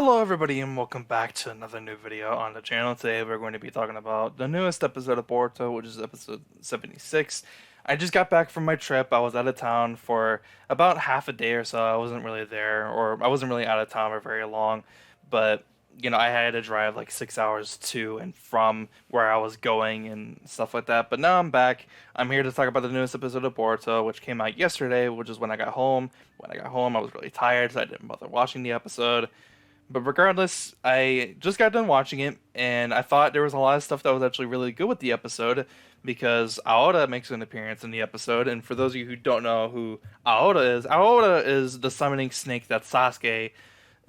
Hello everybody and welcome back to another new video on the channel. Today we're going to be talking about the newest episode of Boruto, which is episode 76. I just got back from my trip. I was out of town for about half a day or so. I wasn't really there, or I wasn't really out of town for very long, but I had to drive like 6 hours to and from where I was going and stuff like that. But now I'm back. I'm here to talk about the newest episode of Boruto, which came out yesterday, which is when I got home. When I got home, I was really tired, so I didn't bother watching the episode. But regardless, I just got done watching it, and I thought there was a lot of stuff that was actually really good with the episode because Aoda makes an appearance in the episode. And for those of you who don't know who Aoda is the summoning snake that Sasuke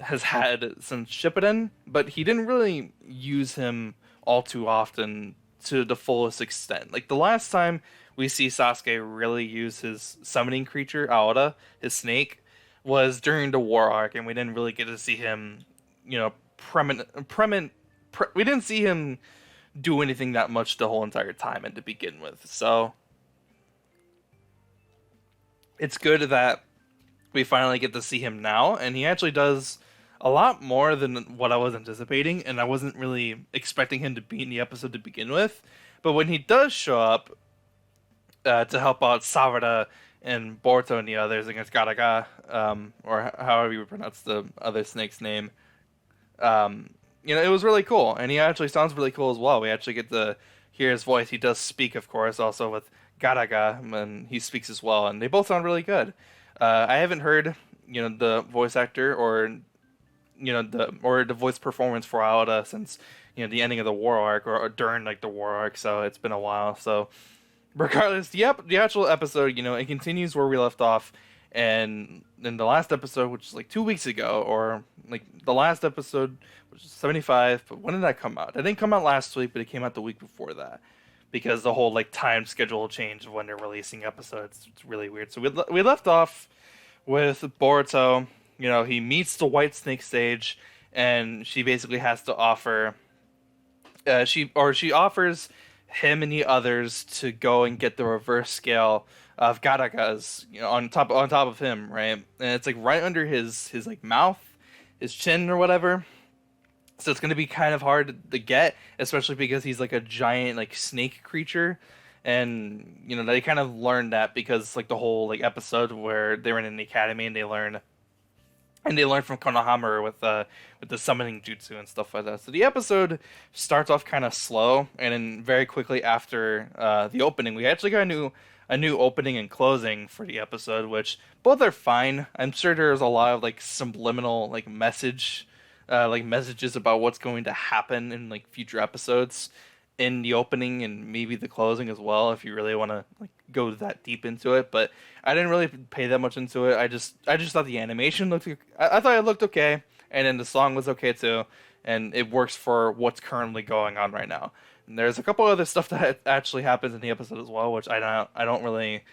has had since Shippuden, but he didn't really use him all too often to the fullest extent. Like the last time we see Sasuke really use his summoning creature, Aoda, his snake, was during the war arc, and we didn't really get to see him we didn't see him do anything that much the whole entire time and to begin with. So it's good that we finally get to see him now, and he actually does a lot more than what I was anticipating, and I wasn't really expecting him to be in the episode to begin with. But when he does show up to help out Savada and Boruto and the others against Garaga, or however you pronounce the other snake's name, it was really cool, and he actually sounds really cool as well. We actually get to hear his voice. He does speak, of course, also with Garaga, and he speaks as well, and they both sound really good. I haven't heard, the voice actor or the voice performance for Aoda since the ending of the war arc or during like the war arc, so it's been a while. So regardless, the actual episode, it continues where we left off, and in the last episode, which is like 2 weeks ago, or like the last episode, which is 75. But when did that come out? It didn't come out last week, but it came out the week before that, because the whole like time schedule change of when they're releasing episodes. It's really weird. So we left off with Boruto. He meets the White Snake stage, and she basically has to offer. She offers him and the others to go and get the reverse scale of Garaga's, on top of him, right? And it's like right under his like mouth, his chin or whatever. So it's gonna be kind of hard to get, especially because he's like a giant like snake creature. And they kind of learned that because like the whole like episode where they were in the academy and they learn from Konohamaru with the summoning jutsu and stuff like that. So the episode starts off kind of slow, and then very quickly after the opening, we actually got a new opening and closing for the episode, which both are fine. I'm sure there's a lot of like subliminal messages about what's going to happen in like future episodes in the opening and maybe the closing as well, if you really want to like go that deep into it. But I didn't really pay that much into it. I just thought the animation looked. I thought it looked okay, and then the song was okay too, and it works for what's currently going on right now. And there's a couple other stuff that actually happens in the episode as well, which I don't really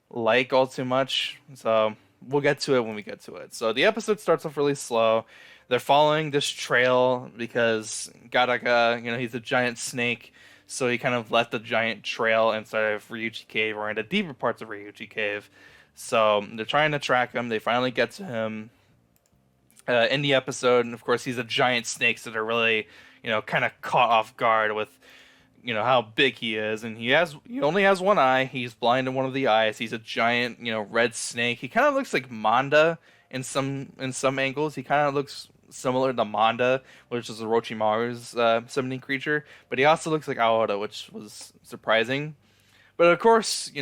like all too much. So we'll get to it when we get to it. So the episode starts off really slow. They're following this trail because Garaga, he's a giant snake, so he kind of left a giant trail inside of Ryuchi Cave or in the deeper parts of Ryuchi Cave. So they're trying to track him. They finally get to him in the episode, and of course he's a giant snake, so they're really, kind of caught off guard with, how big he is, and he only has one eye. He's blind in one of the eyes. He's a giant, red snake. He kind of looks like Manda in some angles. He kind of looks similar to Manda, which is Orochimaru's summoning creature, but he also looks like Aoda, which was surprising. But of course,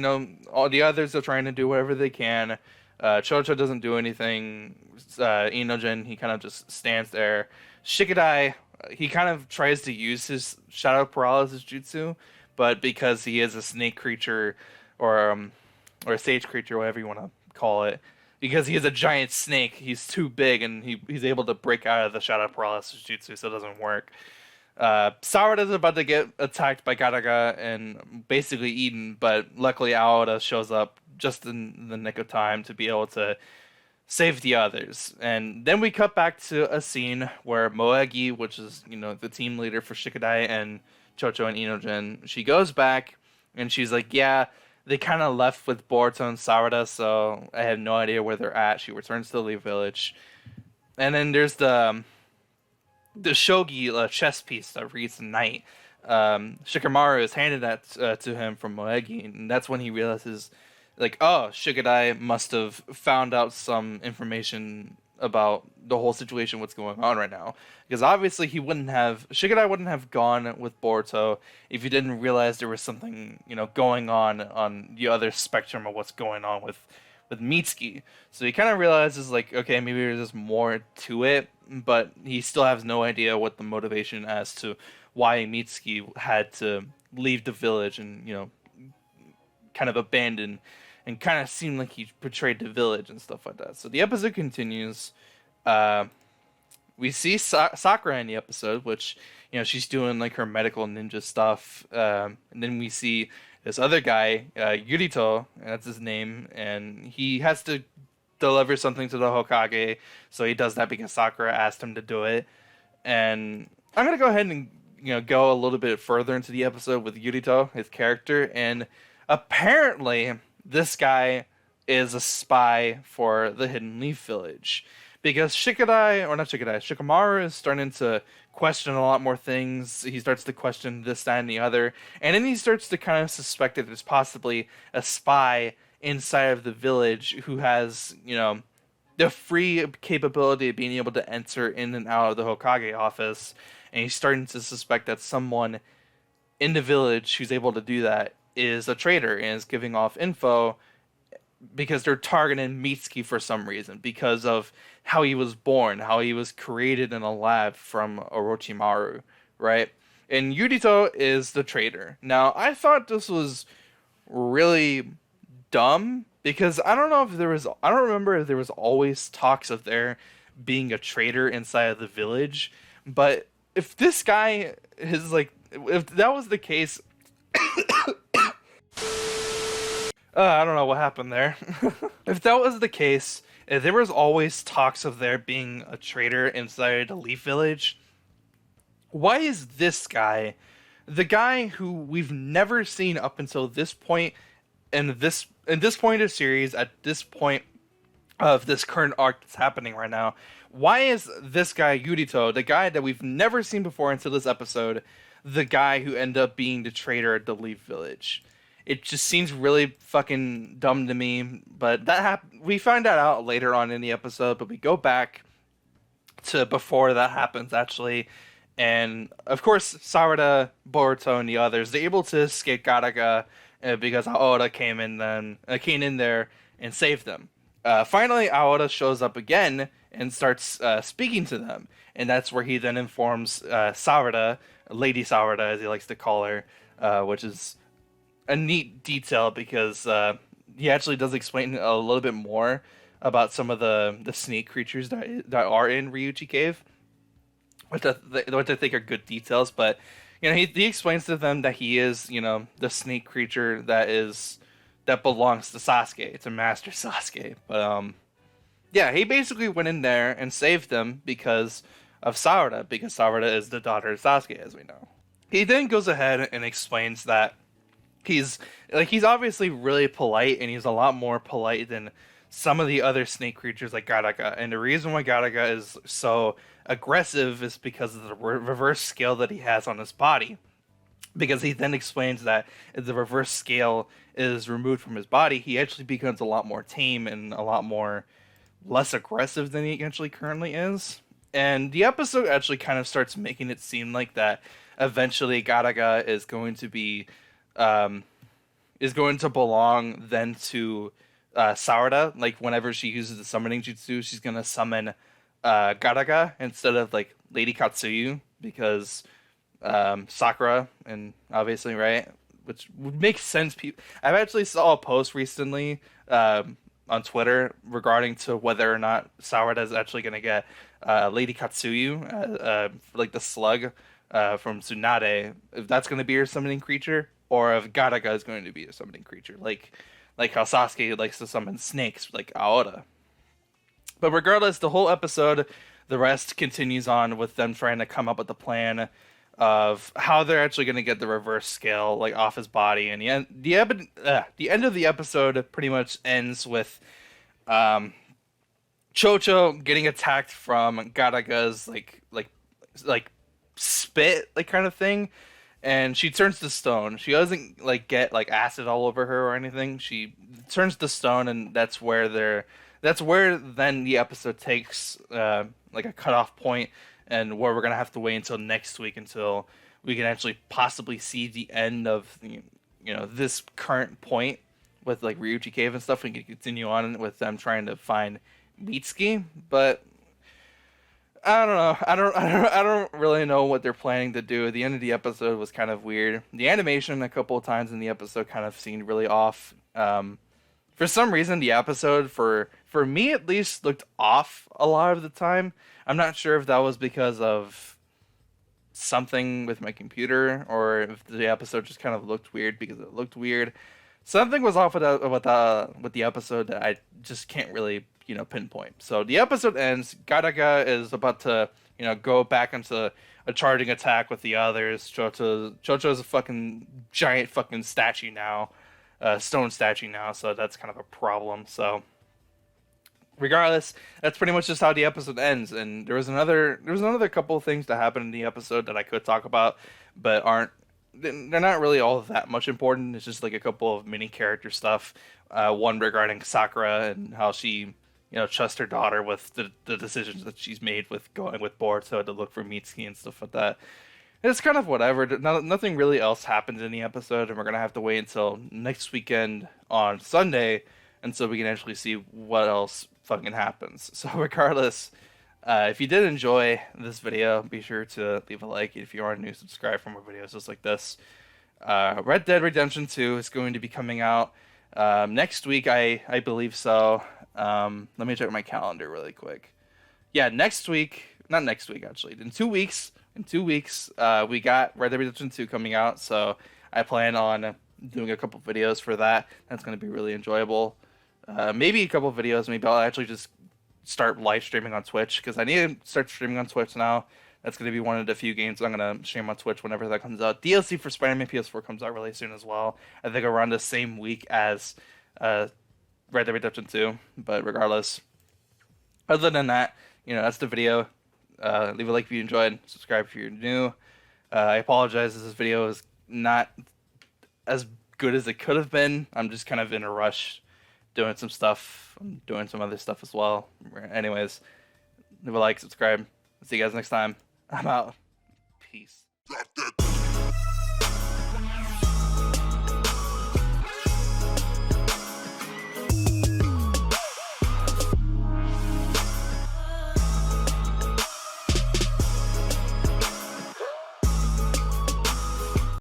all the others are trying to do whatever they can. Chocho doesn't do anything. Inogen, he kind of just stands there. Shikadai, he kind of tries to use his shadow paralysis jutsu, but because he is a snake creature or a sage creature, whatever you want to call it, because he is a giant snake, he's too big, and he's able to break out of the shadow paralysis jutsu, so it doesn't work. Sarada is about to get attacked by Garaga and basically eaten, but luckily Aoda shows up just in the nick of time to be able to save the others. And then we cut back to a scene where Moegi, which is, the team leader for Shikadai and Chocho and Inogen, she goes back and she's like, yeah, they kind of left with Boruto and Sarada, so I have no idea where they're at. She returns to the Leaf Village. And then there's the shogi chess piece that reads the knight. Shikamaru is handed that to him from Moegi, and that's when he realizes, like, oh, Shigadai must have found out some information about the whole situation, what's going on right now. Because obviously Shigadai wouldn't have gone with Boruto if he didn't realize there was something, going on the other spectrum of what's going on with Mitsuki. So he kind of realizes, like, okay, maybe there's just more to it, but he still has no idea what the motivation as to why Mitsuki had to leave the village and, kind of abandon and kind of seemed like he betrayed the village and stuff like that. So the episode continues. Uh, we see Sakura in the episode, which, she's doing like her medical ninja stuff. And then we see this other guy, Yurito, that's his name, and he has to deliver something to the Hokage. So he does that because Sakura asked him to do it. And I'm gonna go ahead and go a little bit further into the episode with Yurito, his character, and apparently this guy is a spy for the Hidden Leaf Village. Because Shikamaru is starting to question a lot more things. He starts to question this, that, and the other. And then he starts to kind of suspect that there's possibly a spy inside of the village who has, the free capability of being able to enter in and out of the Hokage office. And he's starting to suspect that someone in the village who's able to do that is a traitor and is giving off info because they're targeting Mitsuki for some reason, because of how he was born, how he was created in a lab from Orochimaru, right? And Yurito is the traitor. Now, I thought this was really dumb because I don't remember if there was always talks of there being a traitor inside of the village, but if this guy is like, if that was the case, I don't know what happened there. If that was the case, if there was always talks of there being a traitor inside the Leaf Village, why is this guy, the guy who we've never seen up until this point, in this point of the series, at this point of this current arc that's happening right now, why is this guy Yurito, the guy that we've never seen before until this episode, the guy who ended up being the traitor at the Leaf Village? It just seems really fucking dumb to me, but we find that out later on in the episode, but we go back to before that happens, actually, and of course, Sarada, Boruto, and the others, they're able to escape Garaga because Aoda came in there and saved them. Finally, Aoda shows up again and starts speaking to them, and that's where he then informs Sarada, Lady Sarada, as he likes to call her, which is a neat detail because he actually does explain a little bit more about some of the snake creatures that are in Ryuchi Cave, which I think are good details. But he explains to them that he is the snake creature that belongs to Sasuke, to Master Sasuke. But yeah, he basically went in there and saved them because of Sarada, because Sarada is the daughter of Sasuke, as we know. He then goes ahead and explains that he's obviously really polite, and he's a lot more polite than some of the other snake creatures like Garaga. And the reason why Garaga is so aggressive is because of the reverse scale that he has on his body. Because he then explains that if the reverse scale is removed from his body, he actually becomes a lot more tame and a lot more less aggressive than he actually currently is. And the episode actually kind of starts making it seem like that eventually Garaga is going to be belong then to Sarada. Like whenever she uses the summoning jutsu, she's gonna summon Garaga instead of like Lady Katsuyu, because Sakura, and obviously, right, which would make sense. I've actually saw a post recently on Twitter regarding to whether or not Sarada is actually gonna get Lady Katsuyu, like the slug from Tsunade, if that's gonna be her summoning creature, or if Garaga is going to be a summoning creature, like how Sasuke likes to summon snakes, like Aoda. But regardless, the whole episode, the rest continues on with them trying to come up with the plan of how they're actually going to get the reverse scale like off his body. And the end of the episode pretty much ends with Chocho getting attacked from Garaga's like like spit like kind of thing, and she turns to stone. She doesn't like get like acid all over her or anything. She turns to stone, and that's where then the episode takes like a cutoff point, and where we're gonna have to wait until next week until we can actually possibly see the end of this current point with like Ryuchi Cave and stuff. We can continue on with them trying to find Mitsuki, but I don't know. I don't really know what they're planning to do. The end of the episode was kind of weird. The animation a couple of times in the episode kind of seemed really off. For some reason, the episode for me at least looked off a lot of the time. I'm not sure if that was because of something with my computer or if the episode just kind of looked weird because it looked weird. Something was off with the episode that I just can't really pinpoint. So the episode ends. Garaga is about to go back into a charging attack with the others. Chocho's a fucking giant fucking statue now, stone statue now. So that's kind of a problem. So regardless, that's pretty much just how the episode ends. And there was another couple of things that happened in the episode that I could talk about, but they're not really all that much important. It's just like a couple of mini character stuff. One regarding Sakura and how she trust her daughter with the decisions that she's made with going with Boruto to look for Mitsuki and stuff like that. It's kind of whatever. Nothing really else happens in the episode, and we're gonna have to wait until next weekend on Sunday until we can actually see what else fucking happens. So regardless, if you did enjoy this video, be sure to leave a like. If you are new, subscribe for more videos just like this. Red Dead Redemption 2 is going to be coming out next week, I believe so. Let me check my calendar really quick. Yeah, next week, not next week actually. In 2 weeks, we got Red Dead Redemption 2 coming out, so I plan on doing a couple videos for that. That's going to be really enjoyable. Maybe a couple videos. Maybe I'll actually just start live streaming on Twitch because I need to start streaming on Twitch now. That's going to be one of the few games I'm going to stream on Twitch whenever that comes out. DLC for Spider-Man PS4 comes out really soon as well. I think around the same week as Red Dead Redemption 2. But regardless, other than that, that's the video. Leave a like if you enjoyed. Subscribe if you're new. I apologize if this video is not as good as it could have been. I'm just kind of in a rush doing some stuff. I'm doing some other stuff as well. Anyways, leave a like, subscribe. See you guys next time. I'm out. Peace.